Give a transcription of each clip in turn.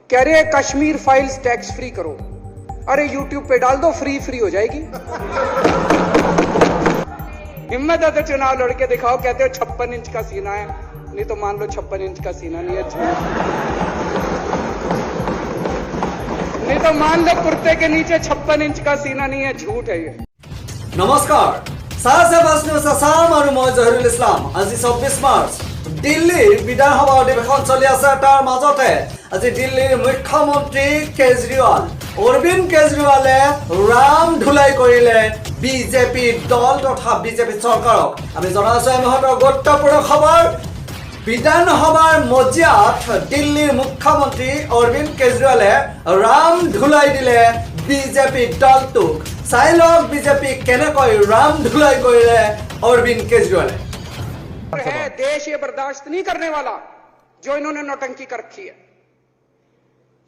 कह रहे हैं कश्मीर फाइल्स टैक्स फ्री करो। अरे यूट्यूब पे डाल दो, फ्री हो जाएगी। हिम्मत है तो चुनाव लड़के दिखाओ। कहते हो 56 इंच का सीना है, नहीं तो मान लो 56 इंच का सीना नहीं है, नहीं तो मान लो कुर्ते के नीचे 56 इंच का सीना नहीं है, झूठ है ये। नमस्कार, মই জহিৰুল ইছলাম। আজি 24 মাৰ্চ দিল্লীৰ বিধানসভা অধিৱেশন চলি আছে। তাৰ মাজতে আজি দিল্লীৰ মুখ্যমন্ত্ৰী কেজৰিৱাল অৰবিন্দ কেজৰিৱালে ৰাম ধুলাই কৰিলে বিজেপি দল তথা বিজেপি চৰকাৰক। আমি জনাইছো এই মুহূৰ্তৰ গুৰুত্বপূৰ্ণ খবৰ। বিধানসভাৰ মজিয়াত দিল্লীৰ মুখ্যমন্ত্ৰী অৰবিন্দ কেজৰিৱালে ৰাম ধুলাই দিলে বিজেপি দলটোক। চাই লওক বিজেপি কেনেকৈ राम धुलाई কৰিলে অরবিন্দ কেজরিওয়াল। देश ये बर्दाश्त नहीं करने वाला जो इन्होंने नौटंकी कर रखी है।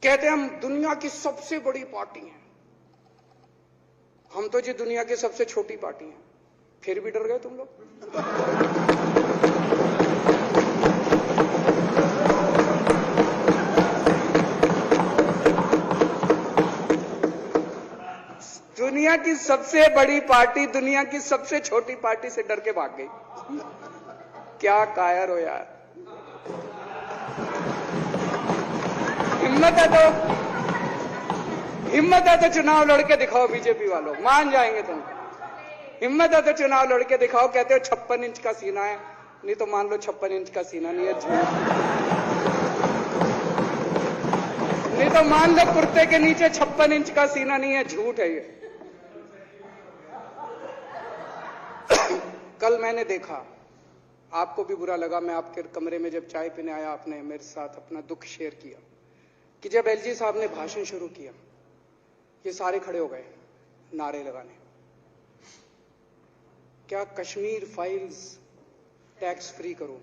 कहते हम दुनिया की सबसे बड़ी पार्टी हैं, हम तो जी दुनिया की सबसे छोटी पार्टी हैं। फिर भी डर गए तुम लोग। दुनिया की सबसे बड़ी पार्टी दुनिया की सबसे छोटी पार्टी से डर के भाग गई। क्या कायर हो यार। हिम्मत है तो चुनाव लड़के दिखाओ बीजेपी वालों, मान जाएंगे तुम। हिम्मत है तो चुनाव लड़के दिखाओ। कहते हो 56 इंच का सीना है, नहीं तो मान लो 56 इंच का सीना नहीं है, नहीं तो मान लो कुर्ते के नीचे 56 इंच का सीना नहीं है, झूठ है ये। कल मैंने देखा, आपको भी बुरा लगा, मैं आपके कमरे में जब चाय पीने आया आपने मेरे साथ अपना दुख शेयर किया कि जब एलजी साहब ने भाषण शुरू किया ये सारे खड़े हो गए नारे लगाने। क्या कश्मीर फाइल्स टैक्स फ्री करो,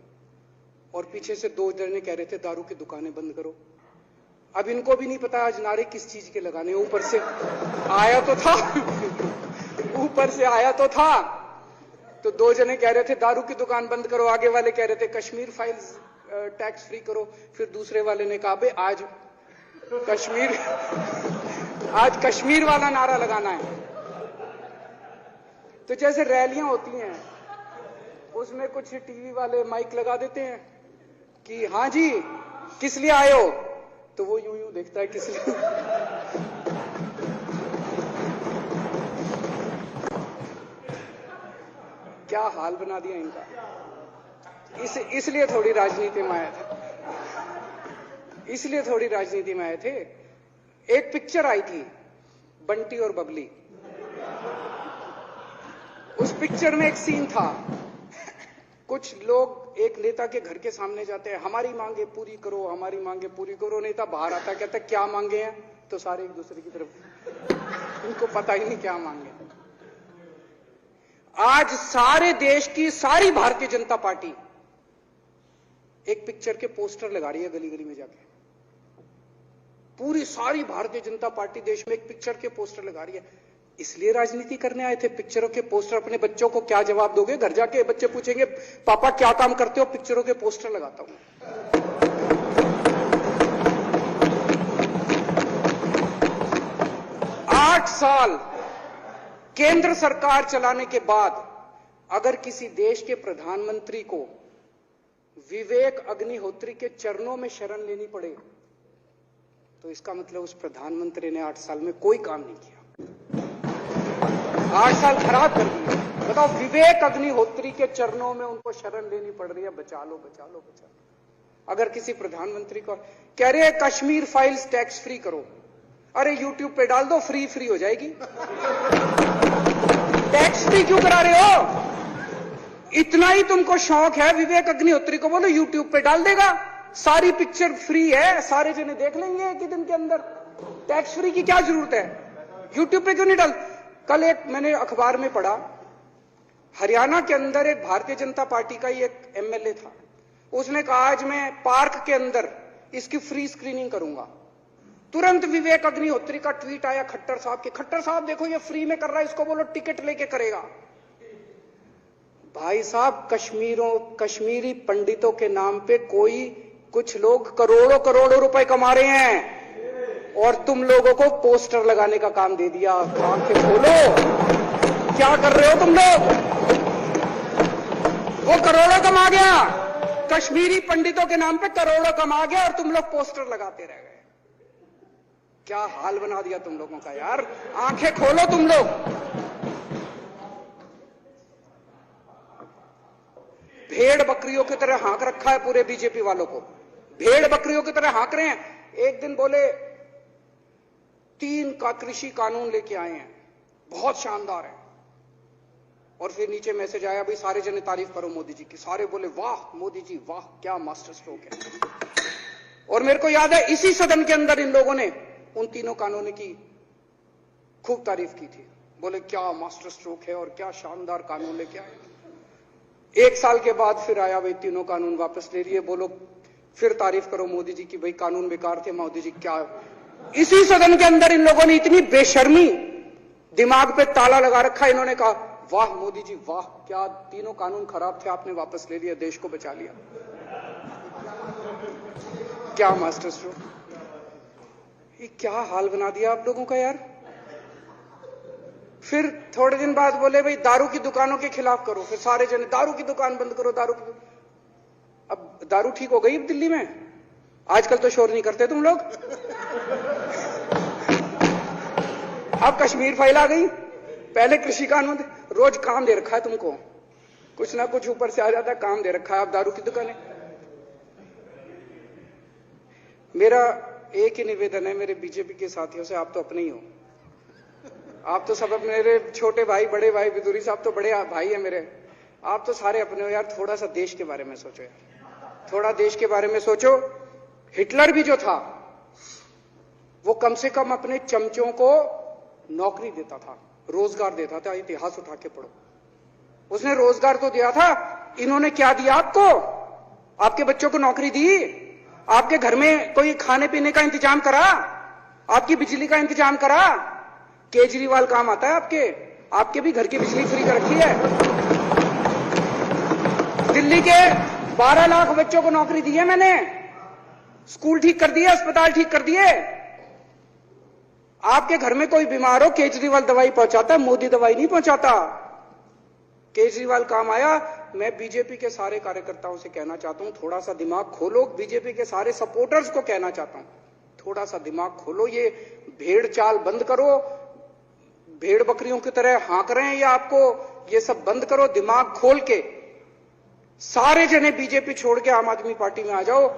और पीछे से 2 जने कह रहे थे दारू की दुकानें बंद करो। अब इनको भी नहीं पता आज नारे किस चीज के लगाने। ऊपर से आया तो था ऊपर से आया तो था, तो 2 जने कह रहे थे दारू की दुकान बंद करो, आगे वाले कह रहे थे कश्मीर फाइल्स टैक्स फ्री करो, फिर दूसरे वाले ने कहा बे आज कश्मीर वाला नारा लगाना है। तो जैसे रैलियां होती हैं उसमें कुछ टीवी वाले माइक लगा देते हैं कि हाँ जी किस लिए आए हो, तो वो यूं देखता है किस लिए। क्या हाल बना दिया इनका। इसलिए थोड़ी राजनीति में आए थे, एक पिक्चर आई थी बंटी और बबली। उस पिक्चर में एक सीन था, कुछ लोग एक नेता के घर के सामने जाते हैं, हमारी मांगे पूरी करो, हमारी मांगे पूरी करो। नेता बाहर आता है, कहता है क्या मांगे हैं, तो सारे एक दूसरे की तरफ, इनको पता ही नहीं क्या मांगे। आज सारे देश की सारी भारतीय जनता पार्टी एक पिक्चर के पोस्टर लगा रही है गली गली में जाके। पूरी सारी भारतीय जनता पार्टी देश में एक पिक्चर के पोस्टर लगा रही है। इसलिए राजनीति करने आए थे। पिक्चरों के पोस्टर, अपने बच्चों को क्या जवाब दोगे? घर जाके बच्चे पूछेंगे पापा क्या काम करते हो? पिक्चरों के पोस्टर लगाता हूं। 8 साल केंद्र सरकार चलाने के बाद अगर किसी देश के प्रधानमंत्री को विवेक अग्निहोत्री के चरणों में शरण लेनी पड़े तो इसका मतलब उस प्रधानमंत्री ने 8 साल में कोई काम नहीं किया। 8 साल खराब कर दिए। बताओ, विवेक अग्निहोत्री के चरणों में उनको शरण लेनी पड़ रही है, बचा लो बचा लो बचा लो। अगर किसी प्रधानमंत्री को कह रहे हैं कश्मीर फाइल्स टैक्स फ्री करो, अरे यूट्यूब पे डाल दो, फ्री हो जाएगी। टैक्स फ्री क्यों करा रहे हो? इतना ही तुमको शौक है, विवेक अग्निहोत्री को बोलो यूट्यूब पे डाल देगा, सारी पिक्चर फ्री है, सारे जने देख लेंगे एक ही दिन के अंदर। टैक्स फ्री की क्या जरूरत है? यूट्यूब पे क्यों नहीं डाल? कल एक मैंने अखबार में पढ़ा, हरियाणा के अंदर एक भारतीय जनता पार्टी का ही एक एमएलए था, उसने कहा आज मैं पार्क के अंदर इसकी फ्री स्क्रीनिंग करूंगा। तुरंत विवेक अग्निहोत्री का ट्वीट आया खट्टर साहब के, खट्टर साहब देखो ये फ्री में कर रहा है, इसको बोलो टिकट लेके करेगा। भाई साहब, कश्मीरी पंडितों के नाम पे कुछ लोग करोड़ों रुपए कमा रहे हैं। और तुम लोगों को पोस्टर लगाने का काम दे दिया। आंखें खोलो, क्या कर रहे हो तुम लोग? वो करोड़ों कमा गया, कश्मीरी पंडितों के नाम पे करोड़ों कमा गया और तुम लोग पोस्टर लगाते रह गए। क्या हाल बना दिया तुम लोगों का यार। आंखें खोलो तुम लोग। भेड़ बकरियों की तरह हाँक रखा है पूरे बीजेपी वालों को। भेड़ बकरियों की तरह हाँक रहे हैं। एक दिन बोले 3 का कृषि कानून लेके आए हैं, बहुत शानदार है, और फिर नीचे मैसेज आया, भाई सारे जने तारीफ करो मोदी जी की। सारे बोले वाह मोदी जी वाह, क्या मास्टर स्ट्रोक है। और मेरे को याद है इसी सदन के अंदर इन लोगों ने उन 3 कानूनों की खूब तारीफ की थी। बोले क्या मास्टर स्ट्रोक है और क्या शानदार कानून लेके आए। 1 साल के बाद फिर आया, भाई 3 कानून वापस ले लिए, बोलो फिर तारीफ करो मोदी जी की, भाई कानून बेकार थे मोदी जी। क्या इसी सदन के अंदर इन लोगों ने इतनी बेशर्मी, दिमाग पे ताला लगा रखा। इन्होंने कहा वाह मोदी जी वाह, क्या 3 कानून खराब थे आपने वापस ले लिया, देश को बचा लिया। क्या मास्टर स्ट्रोक, ये क्या हाल बना दिया आप लोगों का यार। फिर थोड़े दिन बाद बोले भाई दारू की दुकानों के खिलाफ करो। फिर सारे जने दारू की दुकान बंद करो, दारू की। अब दारू ठीक हो गई दिल्ली में, आजकल तो शोर नहीं करते तुम लोग। अब कश्मीर फैला गई, पहले कृषि कानून, रोज काम दे रखा है तुमको, कुछ ना कुछ ऊपर से आ जाता है, काम दे रखा है। अब दारू की दुकानें। मेरा एक ही निवेदन है मेरे बीजेपी के साथियों से, आप तो अपने ही हो, आप तो सब अपने, मेरे छोटे भाई बड़े भाई विदुरी साहब तो बड़े भाई है मेरे, आप तो सारे अपने हो यार। थोड़ा सा देश के बारे में सोचो यार, थोड़ा देश के बारे में सोचो। हिटलर भी जो था वो कम से कम अपने चमचों को नौकरी देता था, रोजगार देता था। इतिहास उठा के पढ़ो, उसने रोजगार तो दिया था। इन्होंने क्या दिया आपको? आपके बच्चों को नौकरी दी, आपके घर में कोई खाने पीने का इंतजाम करा, आपकी बिजली का इंतजाम करा। केजरीवाल काम आता है आपके भी घर की बिजली फ्री कर रखी है। दिल्ली के 12 लाख बच्चों को नौकरी दी है मैंने, स्कूल ठीक कर दिए, अस्पताल ठीक कर दिए। आपके घर में कोई बीमार हो, केजरीवाल दवाई पहुंचाता है, मोदी दवाई नहीं पहुंचाता। केजरीवाल काम आया। मैं बीजेपी के सारे कार्यकर्ताओं से कहना चाहता हूं, थोड़ा सा दिमाग खोलो। बीजेपी के सारे सपोर्टर्स को कहना चाहता हूं, थोड़ा सा दिमाग खोलो। ये भेड़ चाल बंद करो, भेड़ बकरियों की तरह हाँक रहे हैं ये आपको, ये सब बंद करो। दिमाग खोल के सारे जने बीजेपी छोड़ के आम आदमी पार्टी में आ जाओ।